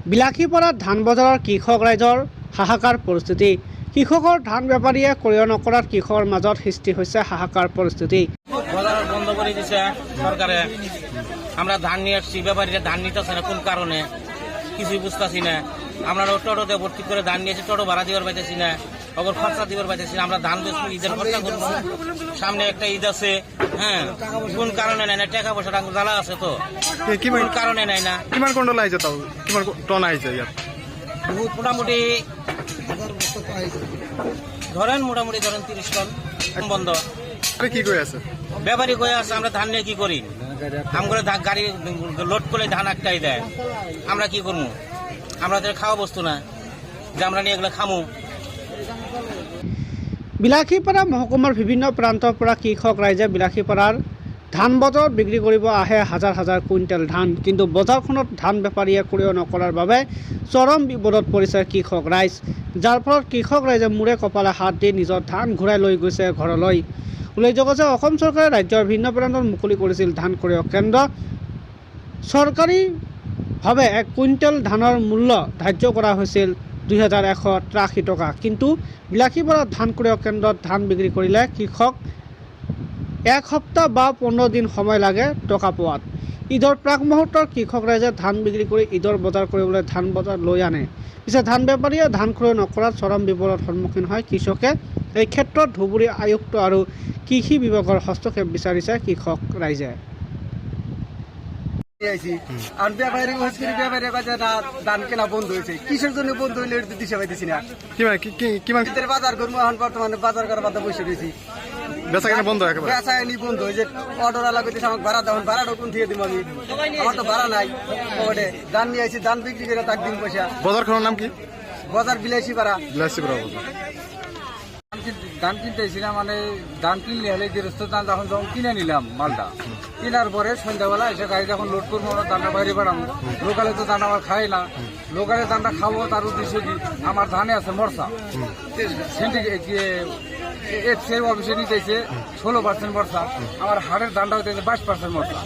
বিলাসীপাৰাত ধান বজাৰৰ কৃষক ৰাইজৰ হাহাকাৰ পৰিস্থিতি। কৃষকৰ ধান বেপাৰীয়ে ক্ৰয় নকৰাত কৃষকৰ মাজত সৃষ্টি হৈছে হাহাকাৰ পৰিস্থিতি। বজার বন্ধ করে দিছে সরকারে। আমরা ধান নিয়ে আসছি, ব্যাপারীরা ধান নিতেছে না কোন কারণে কিছুই বুঝতেছি না। আমরা টোটোতে ভর্তি করে ধান নিয়েছি, টোটো ভাড়া দিবার পাইতেছি না, ওপর খরচা দিবার পাইতেছি না। আমরা ধান বেচবো, ঈদের খরচা করবো, সামনে একটা ঈদ আছে। হ্যাঁ, কোন কারণে নেয় না? টাকা পয়সা জ্বালা আছে তো, কোন কারণে নেয় না? কিমান কুইণ্টল আহিছে? তাও কিমান টন আহিছে ইয়াত? মোটামুটি ধরেন 30 টন বন্ধ। কি করে আছে ব্যাপারী কয়ে আছে আমরা ধান নিয়ে কি করি? আমরা গাড়ি লোড করে ধান একটাই দেয়, আমরা কি করবো? আমাদের খাওয়া বস্তু না যে আমরা নিয়ে এগুলো খামু। বিলাসীপাৰা মহকুমাৰ বিভিন্ন প্ৰান্তৰ পৰা কৃষক ৰাইজে বিলাসীপাৰাৰ ধান বজাৰত বিক্ৰী কৰিব আহে হাজাৰ হাজাৰ কুইণ্টেল ধান। কিন্তু বজাৰখনত ধান বেপাৰীয়ে ক্ৰয় নকৰাৰ বাবে চৰম বিপদত পৰিছে কৃষক ৰাইজ, যাৰ ফলত কৃষক ৰাইজে মূৰে কপালে হাত দি নিজৰ ধান ঘূৰাই লৈ গৈছে ঘৰলৈ। উল্লেখযোগ্য যে অসম চৰকাৰে ৰাজ্যৰ ভিন্ন প্ৰান্তত মুকলি কৰিছিল ধান ক্ৰয় কেন্দ্ৰ। চৰকাৰীভাৱে 1 কুইণ্টেল ধানৰ মূল্য ধাৰ্য কৰা হৈছিল 2183 টকা। কিন্তু বিলাসীপাৰাত ধান ক্ৰয় কেন্দ্ৰত ধান বিক্ৰী কৰিলে কৃষক 1 সপ্তাহ বা 15 দিন সময় লাগে টকা পোৱাত। ঈদৰ প্ৰাক মুহূৰ্তত কৃষক ৰাইজে ধান বিক্ৰী কৰি ঈদৰ বজাৰ কৰিবলৈ ধান বজাৰ লৈ আনে। পিছে ধান বেপাৰীয়ে ধান ক্ৰয় নকৰাত চৰম বিপদৰ সন্মুখীন হয় কৃষকে। এই ক্ষেত্ৰত ধুবুৰী আয়ুক্ত আৰু কৃষি বিভাগৰ হস্তক্ষেপ বিচাৰিছে কৃষক রাইজে। ধান কেনা বন্ধ হয়েছে, কিসের জন্য বন্ধ হইলে দিশা পাইতেছি না। বাজার করবো এখন বর্তমানে বাজার করার বাধা বসে রয়েছি, বেচাকেনা বন্ধ একেবারে। বেচাকেনি বন্ধ হয়েছে। অর্ডার আলা করতেছে আমাকে ভাড়া দেওয়া, ভাড়াটা কোন দিয়ে দিব আমি? আমার তো ভাড়া নাই। ধান নিয়ে আসি, ধান বিক্রি করে তাক দিন পয়সা। বাজারখানার নাম কি? বাজার বিলাসীপাড়া। বিলাসীপাড়া ধান কিনতে এসি না, মানে ধান কিনলে হলে গৃহস্থ ধান যখন কিনে নিলাম মালটা, কেনার পরে সন্ধ্যাবেলা এসে গাড়ি যখন লোড করবো আমরা ধানটা বাইরে বাড়াবো। লোকালে তো ধান আমার খাই না, লোকালে ধানটা খাবো তার উদ্দেশ্য কি? আমার ধানে আছে মরসা, অফিসে নিতেছে 16% মরসা, আমার হাটের ধানটা হইতেছে 22% মরসা।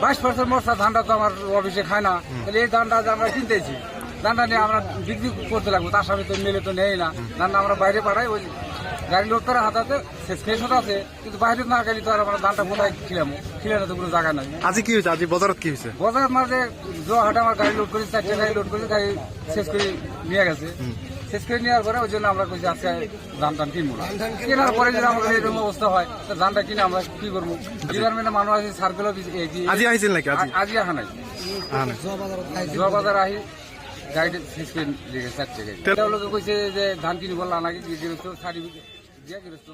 22% মরসা ধানটা তো আমার অফিসে খায় না, তাহলে এই ধানটা যে আমরা কিনতেছি, ধানটা নিয়ে আমরা বিক্রি করতে লাগবো। তার সাথে তো মেলে তো নেই না, ধানটা আমরা বাইরে পাঠাই। ওই গাড়ি লোড করা হাতাতে শেষ আছে, কিন্তু বাইরে না গেলে তো আর আমরা ধানটা কোথায় খিলানো তো কোনো জায়গা নাই। আজি কি হয়েছে? আজি বজারত কি হয়েছে? বজার মাঝে হাটে আমার গাড়ি লোড করেছি, 4টা গাড়ি লোড করেছি, গাড়ি শেষ করে নিয়ে গেছে। শেষ করে নেওয়ার পরে ওই জন্য আমরা কইছি আজকে ধান টান কিনবো না। কেনার পরে যদি আমাদের এরকম অবস্থা হয়, তো ধানটা কিনে আমরা কি করবো? ডিপার্টমেন্টে মানুষ আছে, সার্কেল অফিস আজি আহিছিল নাকি? আজি আহা নাই, জোয়া বাজার আহি গাড়ি শেষ করে নিয়ে গেছে 4টে গাড়ি। কইছে যে ধান কিনি বললাম নাকি গৃহস্থ সার্টিফিকেট দিয়ে গৃহস্থ